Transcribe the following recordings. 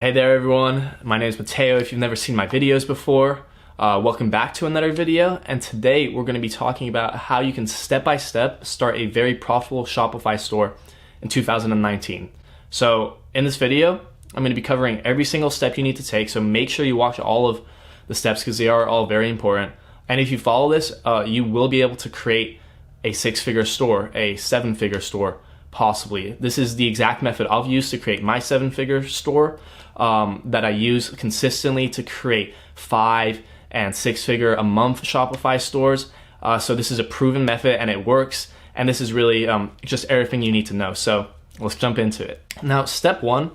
Hey there everyone, my name is Mateo. If you've never seen my videos before, welcome back to another video. And today we're going to be talking about how you can step-by-step start a very profitable Shopify store in 2019. So in this video, I'm going to be covering every single step you need to take. So make sure you watch all of the steps because they are all very important. And if you follow this, you will be able to create a six-figure store, a seven-figure store, possibly. This is the exact method I've used to create my seven-figure store that I use consistently to create 5 and 6-figure a month Shopify stores. So this is a proven method and it works. And this is really just everything you need to know. So let's jump into it. Now, step one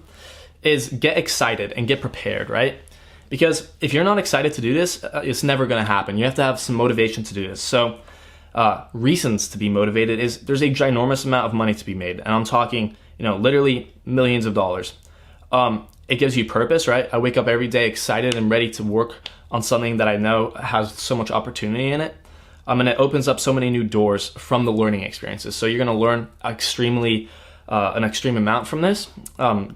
is get excited and get prepared, right? Because if you're not excited to do this, it's never going to happen. You have to have some motivation to do this. So reasons to be motivated is there's a ginormous amount of money to be made. And I'm talking, literally millions of dollars. It gives you purpose, right? I wake up every day excited and ready to work on something that I know has so much opportunity in it. And it opens up so many new doors from the learning experiences. So you're going to learn an extreme amount from this,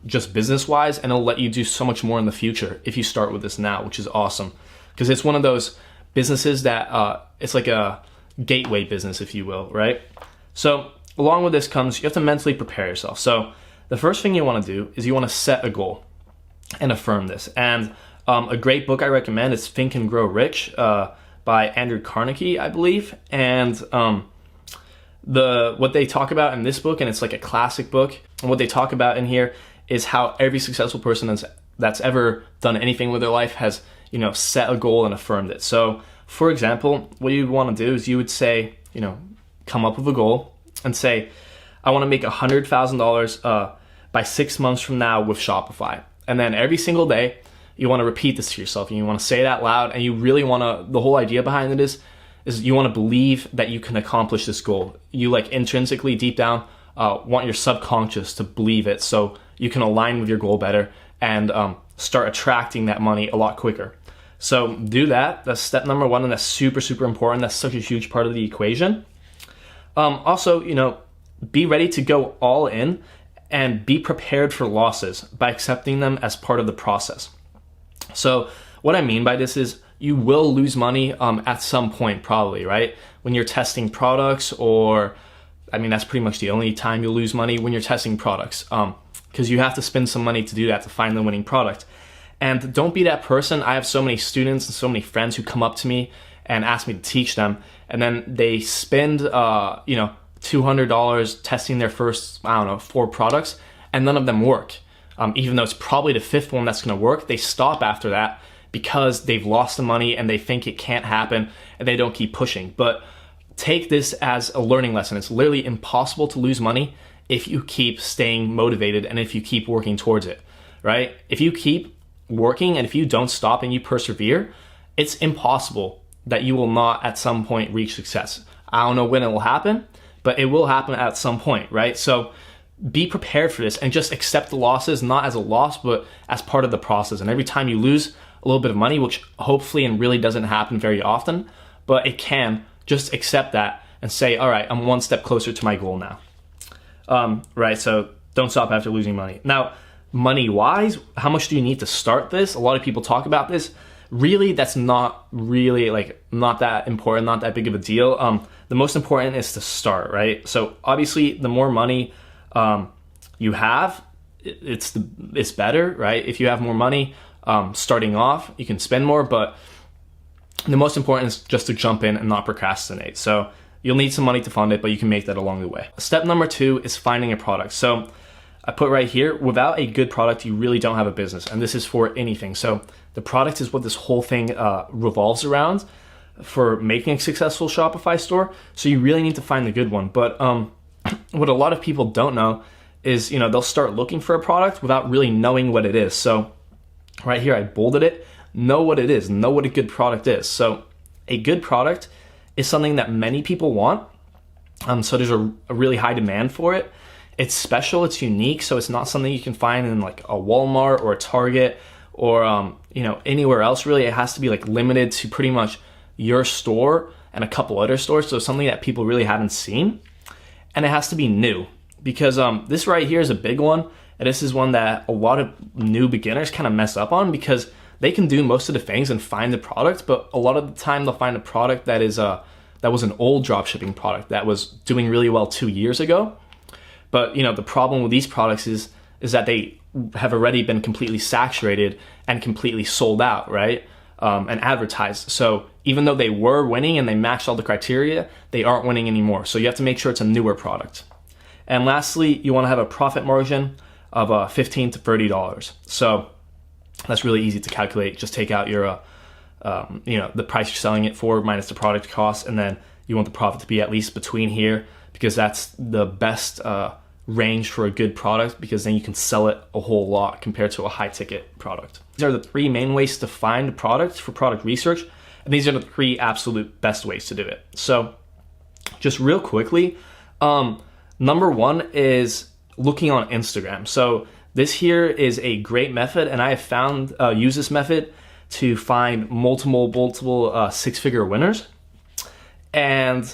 just business-wise, and it'll let you do so much more in the future if you start with this now, which is awesome. Because it's one of those businesses that it's like a gateway business, if you will, right? So along with this comes, you have to mentally prepare yourself. So the first thing you want to do is you want to set a goal and affirm this. And a great book I recommend is Think and Grow Rich by Andrew Carnegie, I believe. And what they talk about in this book, and it's like a classic book, and what they talk about in here is how every successful person that's ever done anything with their life has, set a goal and affirmed it. So for example, what you'd want to do is you would say, come up with a goal and say, I want to make $100,000 by 6 months from now with Shopify. And then every single day, you want to repeat this to yourself and you want to say it out loud. And you really want to, the whole idea behind it is you want to believe that you can accomplish this goal. You intrinsically deep down want your subconscious to believe it so you can align with your goal better and start attracting that money a lot quicker. So do that. That's step number one, and that's super, super important. That's such a huge part of the equation. Also, be ready to go all in and be prepared for losses by accepting them as part of the process. So what I mean by this is you will lose money at some point, probably, right? When you're testing products, or that's pretty much the only time you'll lose money, when you're testing products, because you have to spend some money to do that, to find the winning product. And don't be that person. I have so many students and so many friends who come up to me and ask me to teach them, and then they spend $200 testing their first, 4 products, and none of them work. Even though it's probably the 5th one that's going to work, they stop after that because they've lost the money and they think it can't happen and they don't keep pushing. But take this as a learning lesson. It's literally impossible to lose money if you keep staying motivated and if you keep working towards it, right? If you keep working and if you don't stop and you persevere, it's impossible that you will not at some point reach success. I don't know when it will happen, but it will happen at some point, right? So be prepared for this and just accept the losses, not as a loss, but as part of the process. And every time you lose a little bit of money, which hopefully and really doesn't happen very often, but it can, just accept that and say, all right, I'm one step closer to my goal now. Right, so don't stop after losing money. Now, money-wise, how much do you need to start this? A lot of people talk about this. Really, that's not really not that important, not that big of a deal. The most important is to start, right? So obviously, the more money you have, it's better, right? If you have more money starting off, you can spend more, but the most important is just to jump in and not procrastinate. So you'll need some money to fund it, but you can make that along the way. Step number 2 is finding a product. So I put right here, without a good product, you really don't have a business. And this is for anything. So the product is what this whole thing revolves around for making a successful Shopify store. So you really need to find the good one. But what a lot of people don't know is, they'll start looking for a product without really knowing what it is. So right here, I bolded it. Know what it is. Know what a good product is. So a good product is something that many people want. So there's a really high demand for it. It's special, it's unique, so it's not something you can find in a Walmart or a Target or anywhere else really. It has to be limited to pretty much your store and a couple other stores, so something that people really haven't seen. And it has to be new because this right here is a big one, And this is one that a lot of new beginners kind of mess up on, because they can do most of the things and find the product, but a lot of the time they'll find a product that is that was an old dropshipping product that was doing really well 2 years ago. But the problem with these products is that they have already been completely saturated and completely sold out, right? And advertised. So even though they were winning and they matched all the criteria, they aren't winning anymore. So you have to make sure it's a newer product. And lastly, you want to have a profit margin of $15 to $30. So that's really easy to calculate. Just take out your the price you're selling it for minus the product cost, and then you want the profit to be at least between here, because that's the best range for a good product, because then you can sell it a whole lot compared to a high ticket product. These are the 3 main ways to find a product for product research, and these are the 3 absolute best ways to do it. So just real quickly, number 1 is looking on Instagram. So this here is a great method, and I have found use this method to find multiple 6-figure winners. And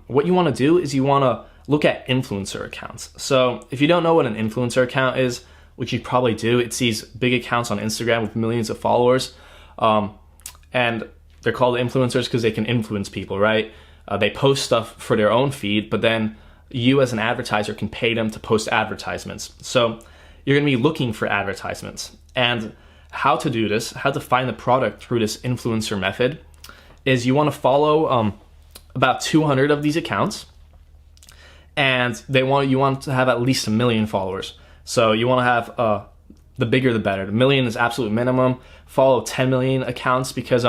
what you want to do is you want to look at influencer accounts. So if you don't know what an influencer account is, which you probably do, it's these big accounts on Instagram with millions of followers. And they're called influencers because they can influence people, right? They post stuff for their own feed, but then you as an advertiser can pay them to post advertisements. So you're going to be looking for advertisements. And how to do this, how to find the product through this influencer method, is you want to follow about 200 of these accounts, and you want to have at least 1 million followers. So you want to have the bigger the better. The 1 million is absolute minimum. Follow 10 million accounts, because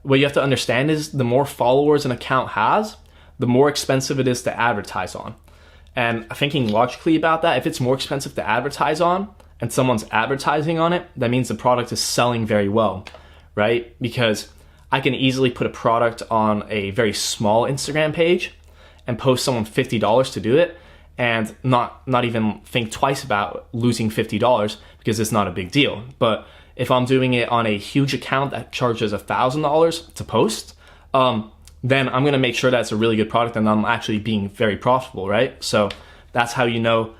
what you have to understand is the more followers an account has, the more expensive it is to advertise on. And thinking logically about that, if it's more expensive to advertise on and someone's advertising on it, that means the product is selling very well, right? Because I can easily put a product on a very small Instagram page and post someone $50 to do it, and not even think twice about losing $50, because it's not a big deal. But if I'm doing it on a huge account that charges $1,000 to post, then I'm going to make sure that it's a really good product and I'm actually being very profitable, right? So that's how you know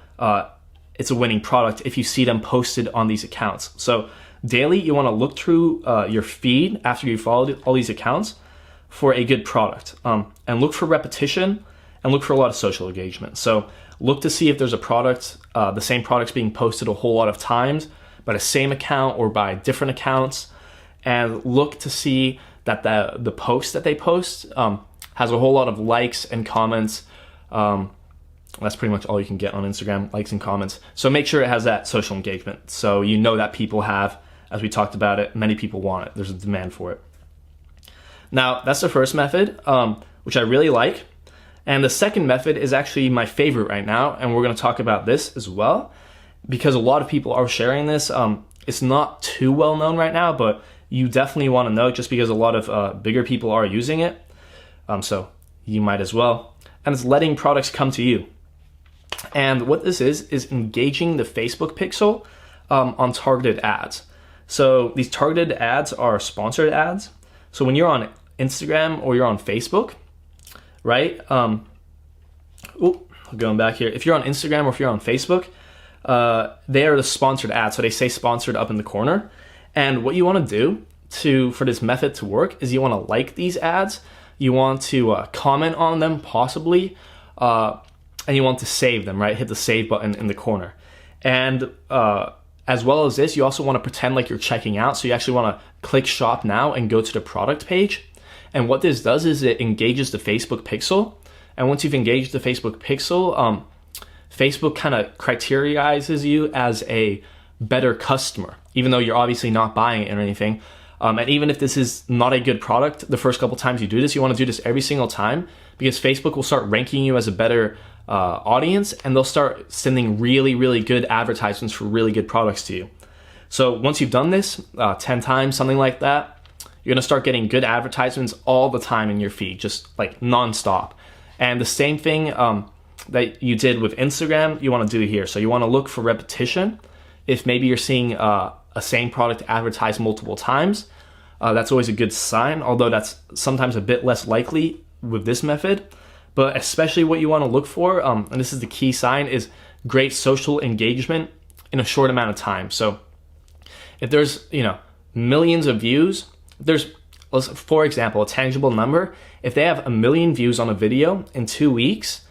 it's a winning product, if you see them posted on these accounts. So daily, you want to look through your feed after you followed all these accounts for a good product, and look for repetition and look for a lot of social engagement. So look to see if there's a product, the same product's being posted a whole lot of times by the same account or by different accounts, and look to see that the post that they post has a whole lot of likes and comments. That's pretty much all you can get on Instagram, likes and comments. So make sure it has that social engagement, so you know that people have, as we talked about it, many people want it. There's a demand for it. Now, that's the first method, which I really like. And the second method is actually my favorite right now, and we're going to talk about this as well, because a lot of people are sharing this. It's not too well known right now, but you definitely want to know, just because a lot of bigger people are using it. So you might as well. And it's letting products come to you. And what this is engaging the Facebook pixel on targeted ads. So these targeted ads are sponsored ads. So when you're on Instagram or you're on Facebook, right? Going back here. If you're on Instagram or if you're on Facebook, they are the sponsored ads. So they say sponsored up in the corner. And what you want to do for this method to work is you want to like these ads. You want to comment on them possibly, and you want to save them, right? Hit the save button in the corner. And as well as this, you also want to pretend like you're checking out. So you actually want to click shop now and go to the product page. And what this does is it engages the Facebook pixel. And once you've engaged the Facebook pixel, Facebook kind of criteriizes you as a better customer, even though you're obviously not buying it or anything. And even if this is not a good product, the first couple times you do this, you want to do this every single time, because Facebook will start ranking you as a better audience, and they'll start sending really, really good advertisements for really good products to you. So once you've done this 10 times, something like that, you're going to start getting good advertisements all the time in your feed, just like nonstop. And the same thing that you did with Instagram, you want to do here. So you want to look for repetition. If maybe you're seeing a same product advertised multiple times, that's always a good sign, although that's sometimes a bit less likely with this method. But especially what you want to look for, and this is the key sign, is great social engagement in a short amount of time. So if there's, millions of views, for example, a tangible number, if they have 1 million views on a video in 2 weeks,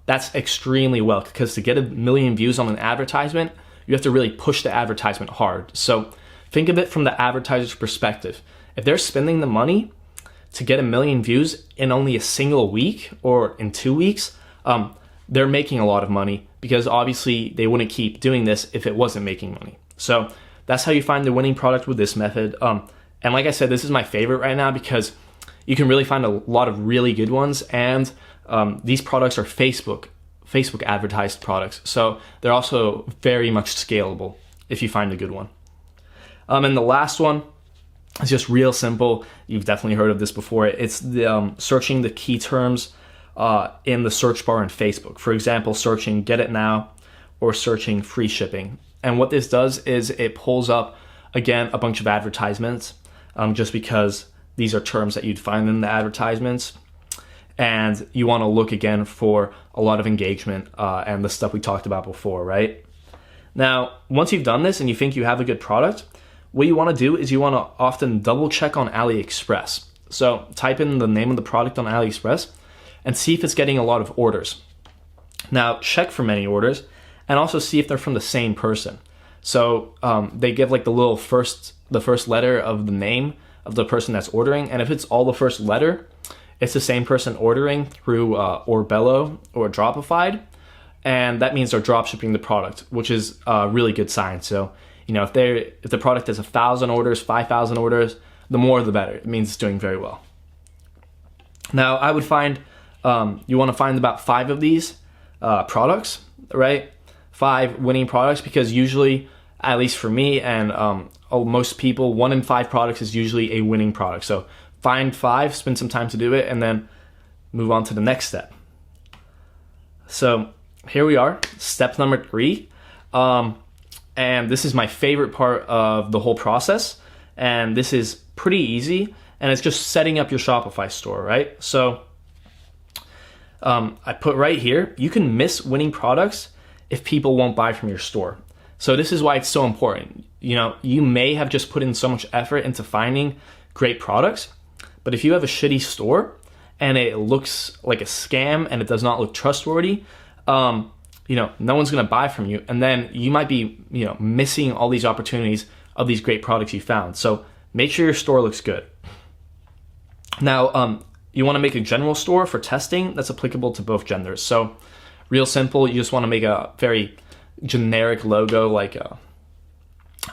that's extremely well, because to get 1 million views on an advertisement, you have to really push the advertisement hard. So think of it from the advertiser's perspective. If they're spending the money to get 1 million views in only a single week or in 2 weeks, they're making a lot of money, because obviously they wouldn't keep doing this if it wasn't making money. So that's how you find the winning product with this method. And like I said, this is my favorite right now because you can really find a lot of really good ones, and these products are Facebook advertised products. So they're also very much scalable if you find a good one. And the last one is just real simple. You've definitely heard of this before. It's the searching the key terms in the search bar in Facebook. For example, searching "get it now" or searching "free shipping." And what this does is it pulls up, again, a bunch of advertisements, just because these are terms that you'd find in the advertisements. And you want to look again for a lot of engagement and the stuff we talked about before, right? Now, once you've done this and you think you have a good product, what you want to do is you want to often double check on AliExpress. So type in the name of the product on AliExpress and see if it's getting a lot of orders. Now, check for many orders and also see if they're from the same person. So they give like the first letter of the name of the person that's ordering, and if it's all the first letter, it's the same person ordering through Orbello or Dropified, and that means they're drop shipping the product, which is a really good sign. So if the product has 1,000 orders, 5,000 orders, the more the better. It means it's doing very well. Now, I would find you want to find about 5 of these products, right? 5 winning products, because usually, at least for me and most people, 1 in 5 products is usually a winning product. So find 5, spend some time to do it, and then move on to the next step. So here we are, step number 3. And this is my favorite part of the whole process. And this is pretty easy, and it's just setting up your Shopify store, right? So I put right here, you can miss winning products if people won't buy from your store. So this is why it's so important. You may have just put in so much effort into finding great products, but if you have a shitty store and it looks like a scam and it does not look trustworthy, no one's going to buy from you. And then you might be, missing all these opportunities of these great products you found. So make sure your store looks good. Now, you want to make a general store for testing that's applicable to both genders. So real simple, you just want to make a very generic logo, like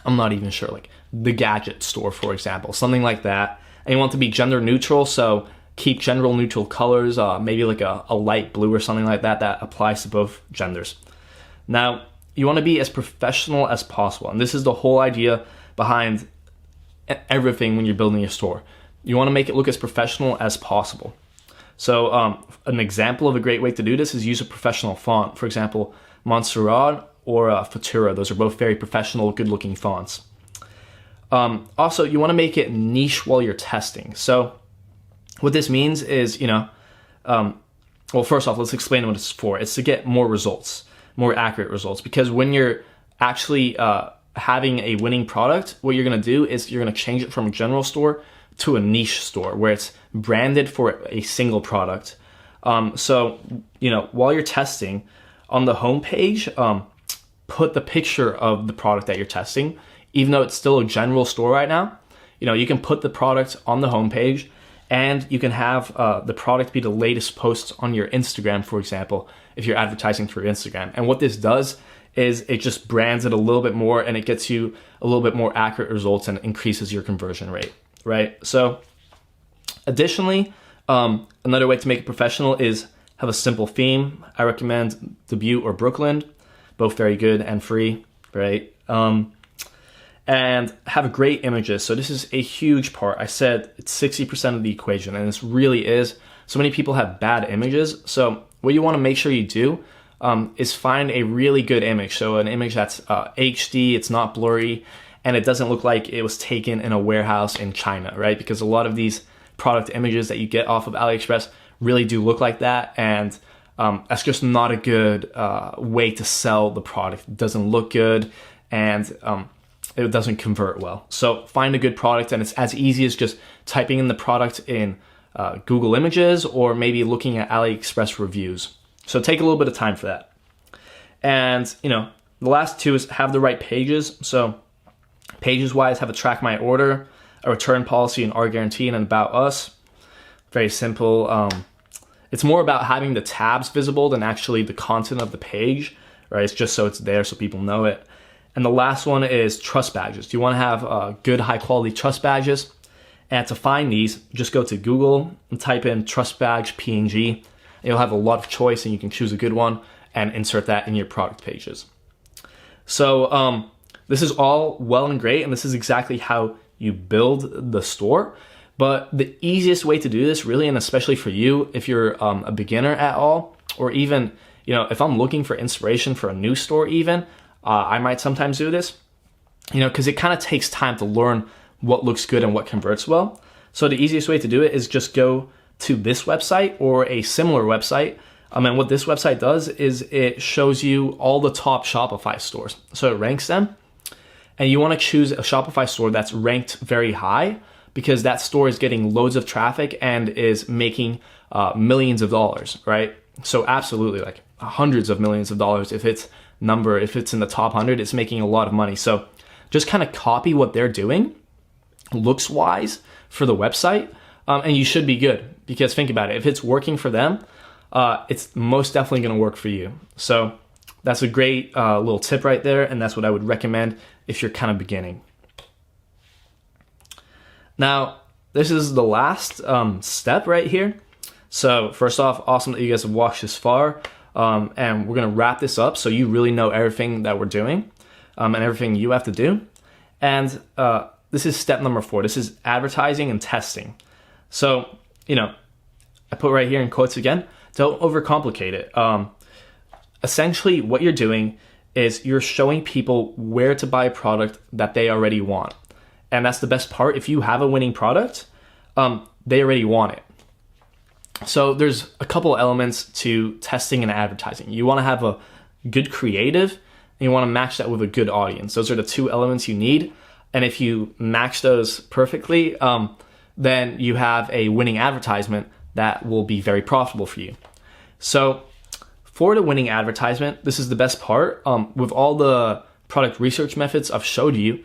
I'm not even sure, like the gadget store, for example, something like that. And you want to be gender neutral, so keep general neutral colors, maybe like a light blue or something like that applies to both genders. Now, you want to be as professional as possible, and this is the whole idea behind everything when you're building your store. You want to make it look as professional as possible. So an example of a great way to do this is use a professional font. For example, Montserrat or Futura. Those are both very professional, good-looking fonts. Also, you want to make it niche while you're testing. So what this means is, well, first off, let's explain what it's for. It's to get more results, more accurate results. Because when you're actually having a winning product, what you're going to do is you're going to change it from a general store to a niche store where it's branded for a single product. So, while you're testing, on the homepage, put the picture of the product that you're testing. Even though it's still a general store right now, you can put the product on the homepage, and you can have the product be the latest posts on your Instagram, for example, if you're advertising through Instagram. And what this does is it just brands it a little bit more, and it gets you a little bit more accurate results and increases your conversion rate, right? So additionally, another way to make it professional is have a simple theme. I recommend Debut or Brooklyn, both very good and free, right? And have great images. So this is a huge part. I said it's 60% of the equation, and this really is. So many people have bad images. So what you want to make sure you do is find a really good image. So an image that's HD, it's not blurry, and it doesn't look like it was taken in a warehouse in China, right? Because a lot of these product images that you get off of AliExpress really do look like that, and that's just not a good way to sell the product. It doesn't look good, and it doesn't convert well. So find a good product, and it's as easy as just typing in the product in Google Images, or maybe looking at AliExpress reviews. So take a little bit of time for that. And the last two is have the right pages. So pages wise, have a track my order, a return policy, and our guarantee, and an about us. Very simple. It's more about having the tabs visible than actually the content of the page, right? It's just so it's there so people know it. And the last one is trust badges. You want to have good, high quality trust badges. And to find these, just go to Google and type in trust badge PNG. You'll have a lot of choice, and you can choose a good one and insert that in your product pages. So this is all well and great, and this is exactly how you build the store. But the easiest way to do this, really, and especially for you, if you're a beginner at all, or even if I'm looking for inspiration for a new store, even I might sometimes do this, because it kind of takes time to learn what looks good and what converts well. So the easiest way to do it is just go to this website or a similar website. And what this website does is it shows you all the top Shopify stores. So it ranks them. And you want to choose a Shopify store that's ranked very high, because that store is getting loads of traffic and is making millions of dollars, right? So absolutely, like hundreds of millions of dollars. If it's in the top 100, it's making a lot of money. So just kind of copy what they're doing looks wise for the website, and you should be good, because think about it. If it's working for them, it's most definitely going to work for you. So that's a great little tip right there, and that's what I would recommend if you're kind of beginning. Now, this is the last step right here. So first off, awesome that you guys have watched this far. And we're going to wrap this up so you really know everything that we're doing and everything you have to do. And this is step number 4. This is advertising and testing. So, I put right here in quotes again, don't overcomplicate it. Essentially, what you're doing is you're showing people where to buy a product that they already want. And that's the best part. If you have a winning product, they already want it. So there's a couple elements to testing and advertising. You want to have a good creative, and you want to match that with a good audience. Those are the 2 elements you need. And if you match those perfectly, then you have a winning advertisement that will be very profitable for you. So for the winning advertisement, this is the best part. With all the product research methods I've showed you,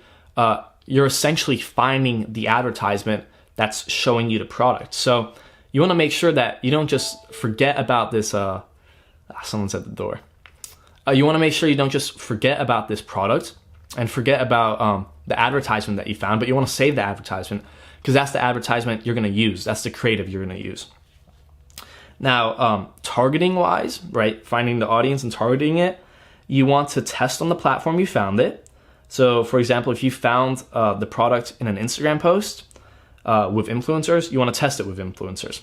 you're essentially finding the advertisement that's showing you the product. So you want to make sure that you don't just forget about this. Someone's at the door. You want to make sure you don't just forget about this product and forget about the advertisement that you found, but you want to save the advertisement, because that's the advertisement you're going to use. That's the creative you're going to use. Now, targeting wise, right? Finding the audience and targeting it, you want to test on the platform you found it. So for example, if you found the product in an Instagram post, with influencers, you want to test it with influencers.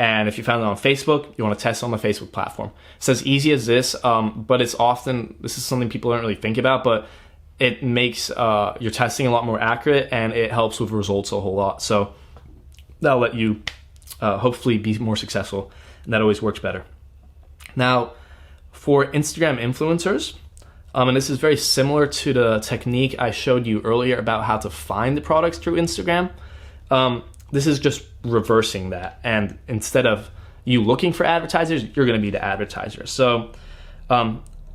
And if you found it on Facebook, you want to test it on the Facebook platform. It's as easy as this, but this is something people don't really think about, but it makes your testing a lot more accurate, and it helps with results a whole lot. So that'll let you hopefully be more successful, and that always works better. Now, for Instagram influencers, and this is very similar to the technique I showed you earlier about how to find the products through Instagram. This is just reversing that. And instead of you looking for advertisers, you're going to be the advertiser. So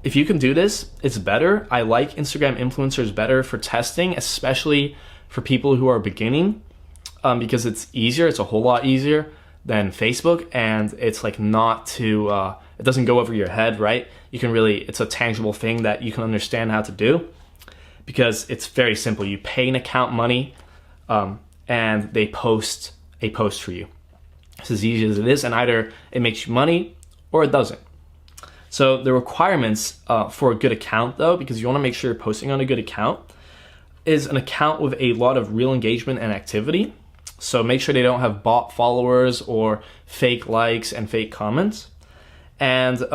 if you can do this, it's better. I like Instagram influencers better for testing, especially for people who are beginning, because it's easier. It's a whole lot easier than Facebook, and it's like not too, it doesn't go over your head, right? You can really, it's a tangible thing that you can understand how to do, because it's very simple. You pay an account money, and they post a post for you. It's as easy as it is, and either it makes you money or it doesn't. So the requirements for a good account, though, because you want to make sure you're posting on a good account, is an account with a lot of real engagement and activity. So make sure they don't have bot followers or fake likes and fake comments. And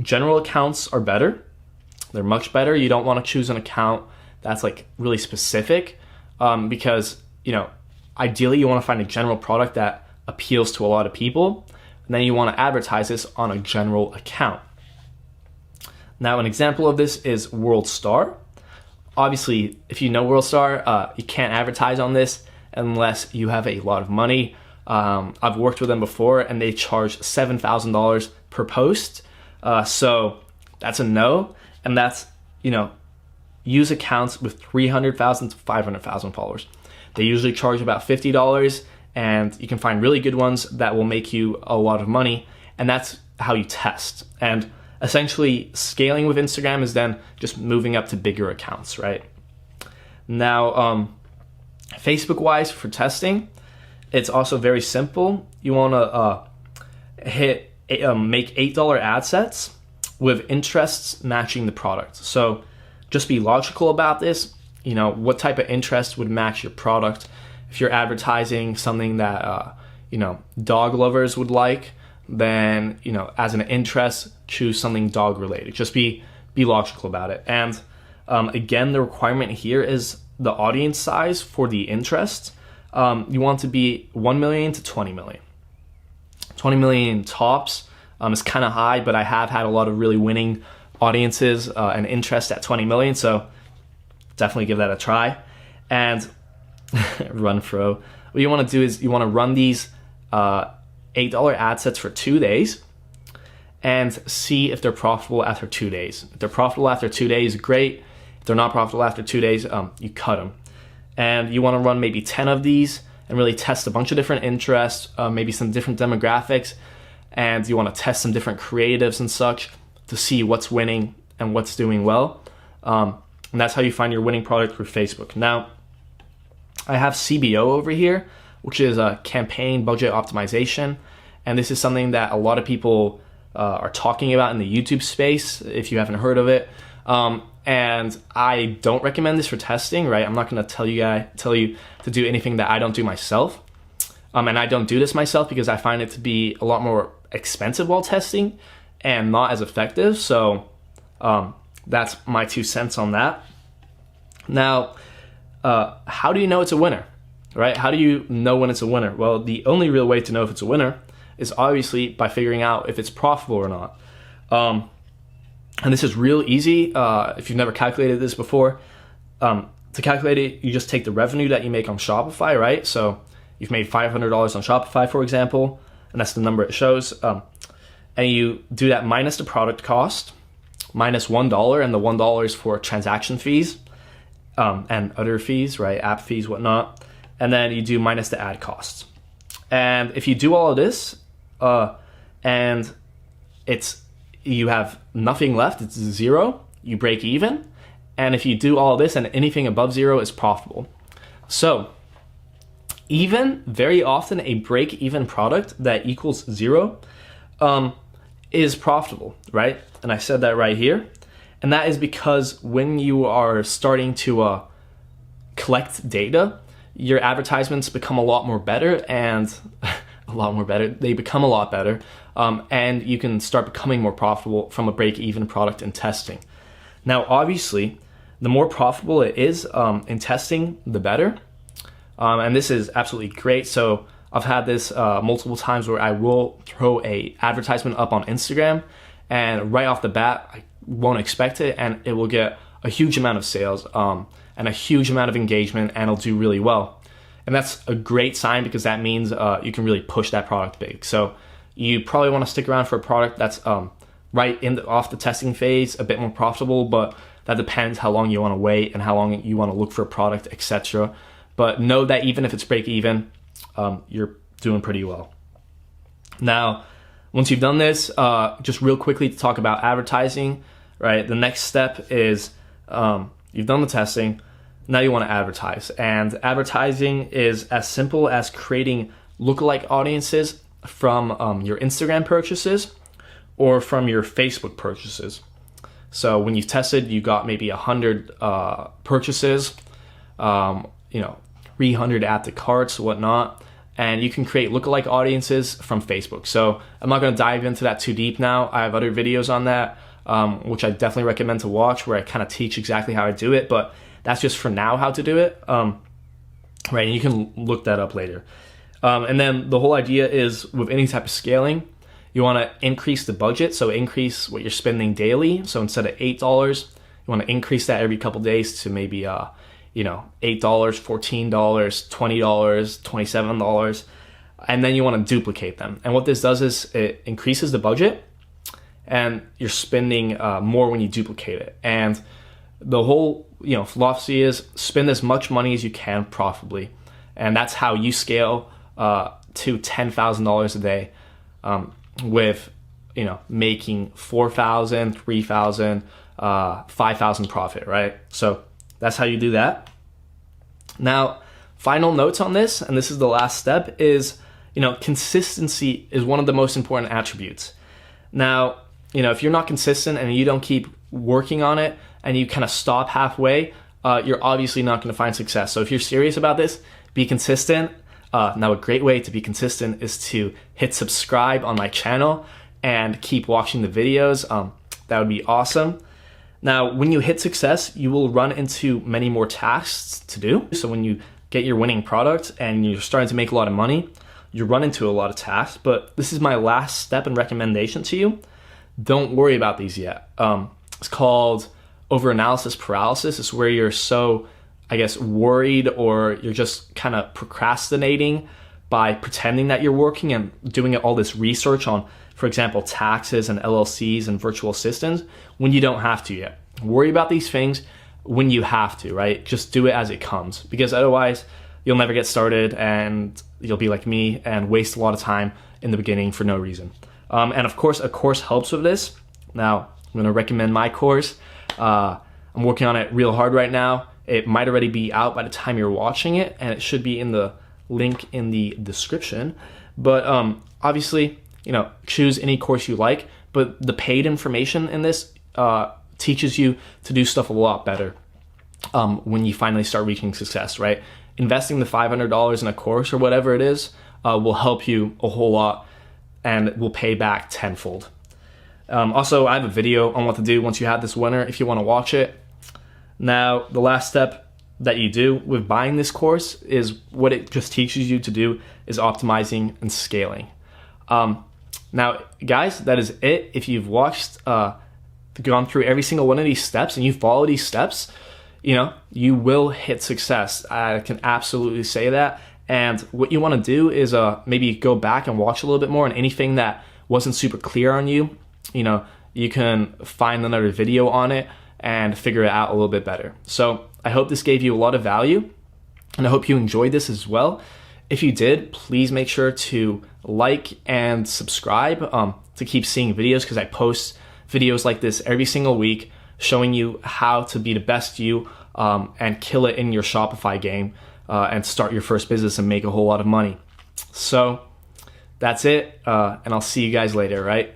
general accounts are better. They're much better. You don't want to choose an account that's like really specific, because, you know, ideally you want to find a general product that appeals to a lot of people. And then you want to advertise this on a general account. Now, an example of this is WorldStar. Obviously, if you know WorldStar, you can't advertise on this unless you have a lot of money. I've worked with them before, and they charge $7,000 per post. So that's a no. And that's, use accounts with 300,000 to 500,000 followers. They usually charge about $50, and you can find really good ones that will make you a lot of money. And that's how you test. And essentially, scaling with Instagram is then just moving up to bigger accounts, right? Now, Facebook-wise for testing, it's also very simple. You want to make $8 ad sets with interests matching the product. So just be logical about this. What type of interest would match your product? If you're advertising something that dog lovers would like, then as an interest, choose something dog related. Just be logical about it. And again, the requirement here is the audience size for the interest. You want to be 1 million to 20 million. 20 million tops is kind of high, but I have had a lot of really winning audiences and interest at 20 million, so definitely give that a try. And run fro. What you want to do is you want to run these $8 ad sets for 2 days and see if they're profitable after 2 days. If they're profitable after 2 days, great. If they're not profitable after 2 days, you cut them. And you want to run maybe 10 of these and really test a bunch of different interests, maybe some different demographics, and you want to test some different creatives and such to see what's winning and what's doing well. And that's how you find your winning product through Facebook. Now, I have CBO over here, which is a campaign budget optimization. And this is something that a lot of people are talking about in the YouTube space, if you haven't heard of it. And I don't recommend this for testing, right? I'm not going to tell you to do anything that I don't do myself. And I don't do this myself because I find it to be a lot more expensive while testing and not as effective. So that's my 2 cents on that. Now, how do you know it's a winner, right? How do you know when it's a winner? Well, the only real way to know if it's a winner is obviously by figuring out if it's profitable or not. And this is real easy if you've never calculated this before. To calculate it, you just take the revenue that you make on Shopify, right? So you've made $500 on Shopify, for example, and that's the number it shows. And you do that minus the product cost, minus $1, and the $1 is for transaction fees and other fees, right? App fees, whatnot. And then you do minus the ad costs. And if you do all of this, and you have nothing left, it's zero, you break even. And if you do all of this and anything above zero is profitable. So very often a break-even product that equals zero is profitable, right? And I said that right here. And that is because when you are starting to collect data, your advertisements become a lot more better and they become a lot better. And you can start becoming more profitable from a break-even product in testing. Now, obviously, the more profitable it is in testing, the better. And this is absolutely great. So I've had this multiple times where I will throw a advertisement up on Instagram, and right off the bat, I won't expect it, and it will get a huge amount of sales and a huge amount of engagement, and it'll do really well. And that's a great sign because that means you can really push that product big. So you probably want to stick around for a product that's right off the testing phase, a bit more profitable, but that depends how long you want to wait and how long you want to look for a product, etc. But know that even if it's break even, you're doing pretty well. Now, once you've done this, just real quickly to talk about advertising, right? The next step is you've done the testing, now you want to advertise. And advertising is as simple as creating lookalike audiences from your Instagram purchases or from your Facebook purchases. So when you've tested, you got maybe 100 purchases, 300 add to carts, whatnot, and you can create lookalike audiences from Facebook. So I'm not going to dive into that too deep now. I have other videos on that, which I definitely recommend to watch, where I kind of teach exactly how I do it, but that's just for now how to do it, right? And you can look that up later. And then the whole idea is with any type of scaling, You want to increase the budget, so increase what you're spending daily. So instead of $8, you want to increase that every couple days to maybe $8, $14, $20, $27, and then you want to duplicate them. And what this does is it increases the budget, and you're spending more when you duplicate it. And the whole philosophy is spend as much money as you can profitably, and that's how you scale to $10,000 a day with making $4,000, $3,000, $5,000 profit, right? So that's how you do that. Now, final notes on this, and this is the last step, is consistency is one of the most important attributes. Now, if you're not consistent and you don't keep working on it and you kind of stop halfway, you're obviously not going to find success. So if you're serious about this, be consistent. Now, a great way to be consistent is to hit subscribe on my channel and keep watching the videos. That would be awesome. Now, when you hit success, you will run into many more tasks to do. So when you get your winning product and you're starting to make a lot of money, you run into a lot of tasks. But this is my last step and recommendation to you. Don't worry about these yet. It's called overanalysis paralysis. It's where you're so, worried, or you're just kind of procrastinating by pretending that you're working and doing all this research on, for example, taxes and LLCs and virtual assistants when you don't have to yet. Worry about these things when you have to, right? Just do it as it comes, because otherwise you'll never get started and you'll be like me and waste a lot of time in the beginning for no reason. And of course, a course helps with this. Now, I'm going to recommend my course. I'm working on it real hard right now. It might already be out by the time you're watching it, and it should be in the link in the description. But obviously, choose any course you like. But the paid information in this teaches you to do stuff a lot better when you finally start reaching success, right? Investing the $500 in a course or whatever it is will help you a whole lot and will pay back tenfold. Also, I have a video on what to do once you have this winner if you want to watch it. Now, the last step that you do with buying this course is what it just teaches you to do is optimizing and scaling. Now, guys, that is it. If you've watched, gone through every single one of these steps and you follow these steps, you will hit success. I can absolutely say that. And what you want to do is maybe go back and watch a little bit more, and anything that wasn't super clear on you, you can find another video on it and figure it out a little bit better. So I hope this gave you a lot of value, and I hope you enjoyed this as well. If you did, please make sure to like and subscribe to keep seeing videos, because I post videos like this every single week showing you how to be the best you and kill it in your Shopify game and start your first business and make a whole lot of money. So that's it, and I'll see you guys later, right?